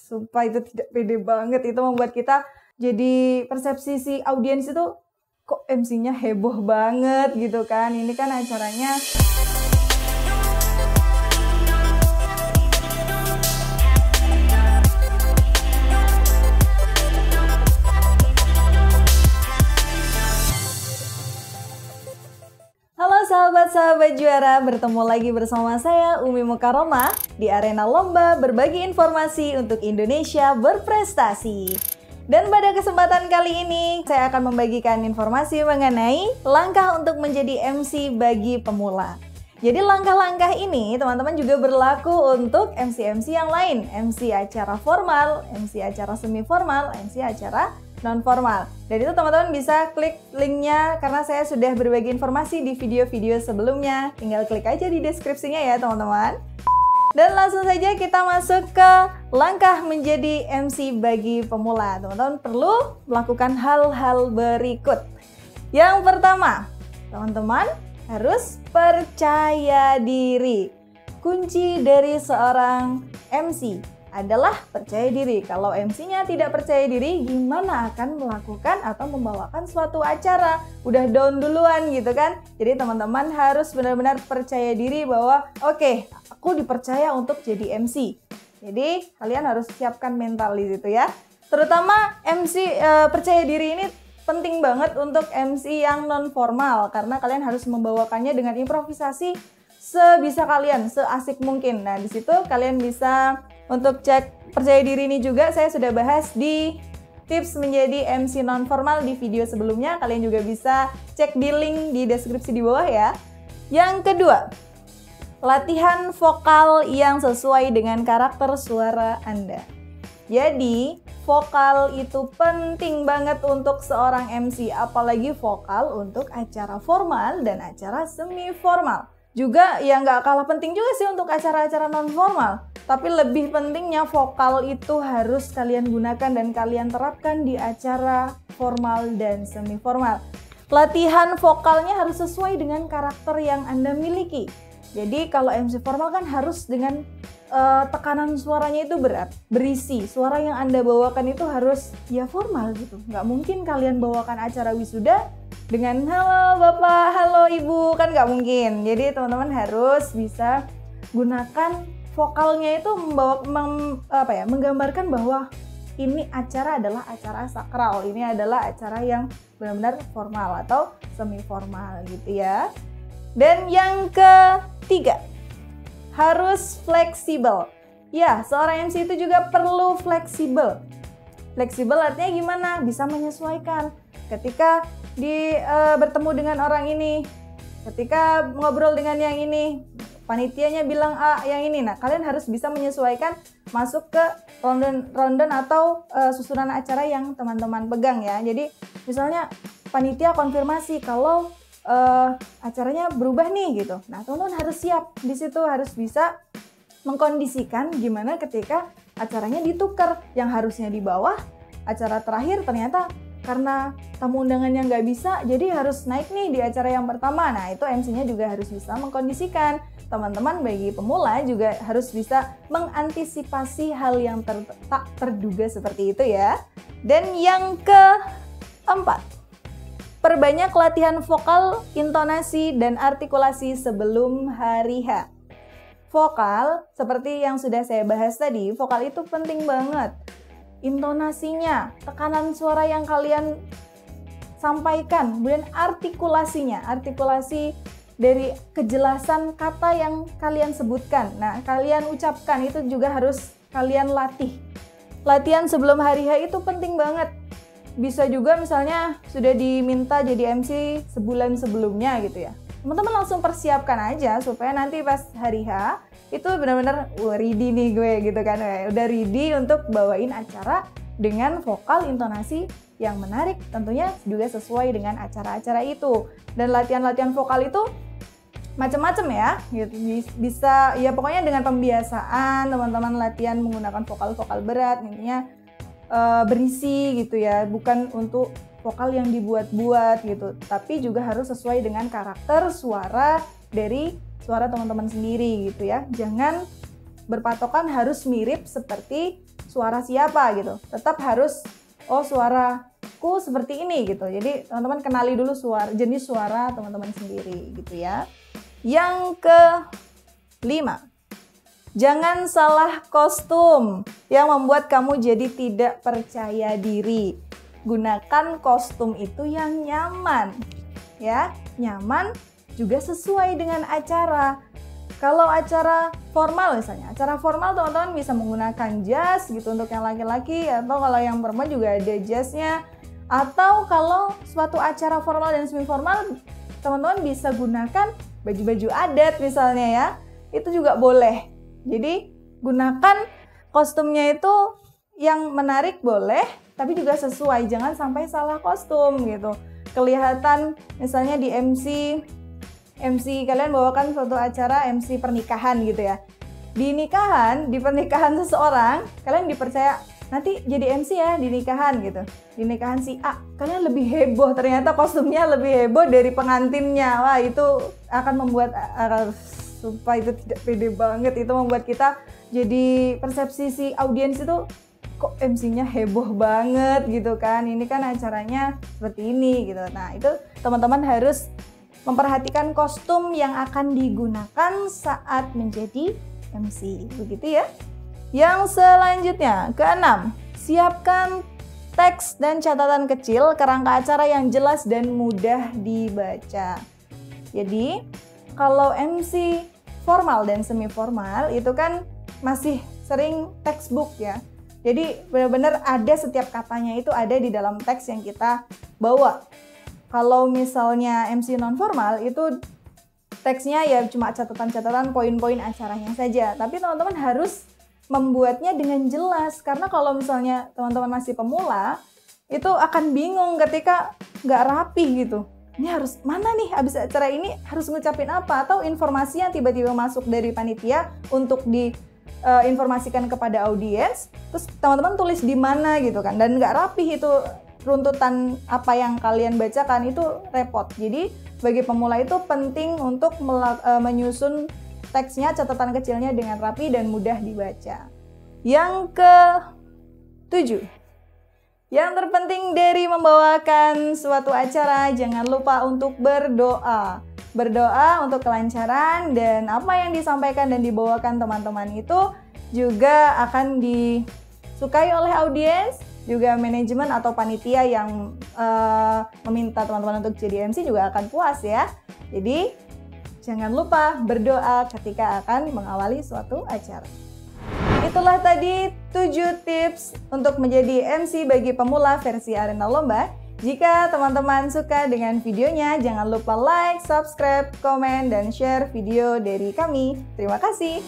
sumpah itu tidak pede banget. Itu membuat kita jadi persepsi si audiens itu kok MC-nya heboh banget gitu kan. Ini kan acaranya sahabat-sahabat juara, bertemu lagi bersama saya Umi Mukaroma di arena lomba berbagi informasi untuk Indonesia berprestasi. Dan pada kesempatan kali ini saya akan membagikan informasi mengenai langkah untuk menjadi MC bagi pemula. Jadi langkah-langkah ini teman-teman juga berlaku untuk MC-MC yang lain, MC acara formal, MC acara semi formal, MC acara non-formal. Dan itu teman-teman bisa klik linknya karena saya sudah berbagi informasi di video-video sebelumnya. Tinggal klik aja di deskripsinya ya teman-teman. Dan langsung saja kita masuk ke langkah menjadi MC bagi pemula. Teman-teman perlu melakukan hal-hal berikut. Yang pertama, teman-teman harus percaya diri. Kunci dari seorang MC adalah percaya diri. Kalau MC-nya tidak percaya diri, gimana akan melakukan atau membawakan suatu acara? Udah down duluan gitu kan? Jadi teman-teman harus benar-benar percaya diri bahwa oke, aku dipercaya untuk jadi MC. Jadi kalian harus siapkan mental di situ ya. Terutama MC percaya diri ini penting banget untuk MC yang non formal karena kalian harus membawakannya dengan improvisasi sebisa kalian, seasik mungkin. Nah, di situ kalian bisa untuk cek percaya diri ini juga saya sudah bahas di tips menjadi MC non formal di video sebelumnya. Kalian juga bisa cek di link di deskripsi di bawah ya. Yang kedua, latihan vokal yang sesuai dengan karakter suara Anda. Jadi, vokal itu penting banget untuk seorang MC, apalagi vokal untuk acara formal dan acara semi formal. Juga ya nggak kalah penting juga sih untuk acara-acara non formal. Tapi lebih pentingnya vokal itu harus kalian gunakan dan kalian terapkan di acara formal dan semi formal. Latihan vokalnya harus sesuai dengan karakter yang Anda miliki. Jadi kalau MC formal kan harus dengan tekanan suaranya itu berat, berisi. Suara yang Anda bawakan itu harus ya formal gitu. Nggak mungkin kalian bawakan acara wisuda dengan halo bapak, halo ibu, kan nggak mungkin. Jadi teman-teman harus bisa gunakan vokalnya itu menggambarkan bahwa ini acara adalah acara sakral, ini adalah acara yang benar-benar formal atau semi formal gitu ya. Dan yang ketiga, harus fleksibel. Ya, seorang MC itu juga perlu fleksibel. Fleksibel artinya gimana? Bisa menyesuaikan. Ketika bertemu dengan orang ini, ketika ngobrol dengan yang ini, panitianya bilang A, yang ini. Nah, kalian harus bisa menyesuaikan masuk ke ronde atau susunan acara yang teman-teman pegang ya. Jadi, misalnya panitia konfirmasi kalau acaranya berubah nih gitu. Nah, teman-teman harus siap di situ, harus bisa mengkondisikan gimana ketika acaranya ditukar, yang harusnya di bawah, acara terakhir ternyata karena tamu undangannya nggak bisa, jadi harus naik nih di acara yang pertama. Nah, itu MC-nya juga harus bisa mengkondisikan. Teman-teman bagi pemula juga harus bisa mengantisipasi hal yang tak terduga seperti itu ya. Dan yang keempat, perbanyak latihan vokal, intonasi, dan artikulasi sebelum hari H. Vokal, seperti yang sudah saya bahas tadi, vokal itu penting banget. Intonasinya, tekanan suara yang kalian sampaikan, kemudian artikulasinya, artikulasi dari kejelasan kata yang kalian sebutkan. Nah, kalian ucapkan itu juga harus kalian latih. Latihan sebelum hari H itu penting banget. Bisa juga misalnya sudah diminta jadi MC sebulan sebelumnya gitu ya. Teman-teman langsung persiapkan aja supaya nanti pas hari H itu benar-benar ready nih gue gitu kan. Udah ready untuk bawain acara dengan vokal intonasi yang menarik, tentunya juga sesuai dengan acara-acara itu. Dan latihan-latihan vokal itu macam-macam ya gitu. Bisa ya pokoknya dengan pembiasaan teman-teman latihan menggunakan vokal-vokal berat, intinya berisi gitu ya, bukan untuk vokal yang dibuat-buat gitu, tapi juga harus sesuai dengan karakter suara dari suara teman-teman sendiri gitu ya. Jangan berpatokan harus mirip seperti suara siapa gitu. Tetap harus, oh suaraku seperti ini gitu. Jadi teman-teman kenali dulu jenis suara teman-teman sendiri gitu ya. Yang kelima, jangan salah kostum yang membuat kamu jadi tidak percaya diri. Gunakan kostum itu yang nyaman ya, nyaman juga sesuai dengan acara. Kalau acara formal misalnya, acara formal teman-teman bisa menggunakan jas gitu untuk yang laki-laki, atau kalau yang perempuan juga ada jasnya. Atau kalau suatu acara formal dan semi formal, teman-teman bisa gunakan baju-baju adat misalnya ya, itu juga boleh. Jadi gunakan kostumnya itu yang menarik boleh, tapi juga sesuai, jangan sampai salah kostum gitu. Kelihatan misalnya di MC kalian bawakan suatu acara MC pernikahan gitu ya. Di pernikahan seseorang, kalian dipercaya nanti jadi MC ya di nikahan gitu. Di nikahan si A, kalian lebih heboh, ternyata kostumnya lebih heboh dari pengantinnya. Wah, itu akan membuat sumpah itu tidak pede banget. Itu membuat kita jadi persepsi si audiens itu, kok MC-nya heboh banget gitu kan. Ini kan acaranya seperti ini gitu. Nah, itu teman-teman harus memperhatikan kostum yang akan digunakan saat menjadi MC, begitu ya. Yang selanjutnya, keenam, siapkan teks dan catatan kecil kerangka acara yang jelas dan mudah dibaca. Jadi, kalau MC formal dan semi formal itu kan masih sering textbook ya. Jadi benar-benar ada setiap katanya itu ada di dalam teks yang kita bawa. Kalau misalnya MC non formal itu teksnya ya cuma catatan-catatan poin-poin acaranya saja. Tapi teman-teman harus membuatnya dengan jelas, karena kalau misalnya teman-teman masih pemula itu akan bingung ketika nggak rapi gitu. Ini harus mana nih, habis acara ini harus ngucapin apa, atau informasi yang tiba-tiba masuk dari panitia untuk diinformasikan kepada audiens, terus teman-teman tulis di mana gitu kan, dan nggak rapi itu runtutan apa yang kalian bacakan, itu repot. Jadi bagi pemula itu penting untuk menyusun teksnya, catatan kecilnya dengan rapi dan mudah dibaca. Yang ke-7, yang terpenting dari membawakan suatu acara, jangan lupa untuk berdoa. Berdoa untuk kelancaran, dan apa yang disampaikan dan dibawakan teman-teman itu juga akan disukai oleh audiens, juga manajemen atau panitia yang meminta teman-teman untuk jadi MC juga akan puas ya. Jadi jangan lupa berdoa ketika akan mengawali suatu acara. Itulah tadi 7 tips untuk menjadi MC bagi pemula versi Arena Lomba. Jika teman-teman suka dengan videonya, jangan lupa like, subscribe, komen, dan share video dari kami. Terima kasih.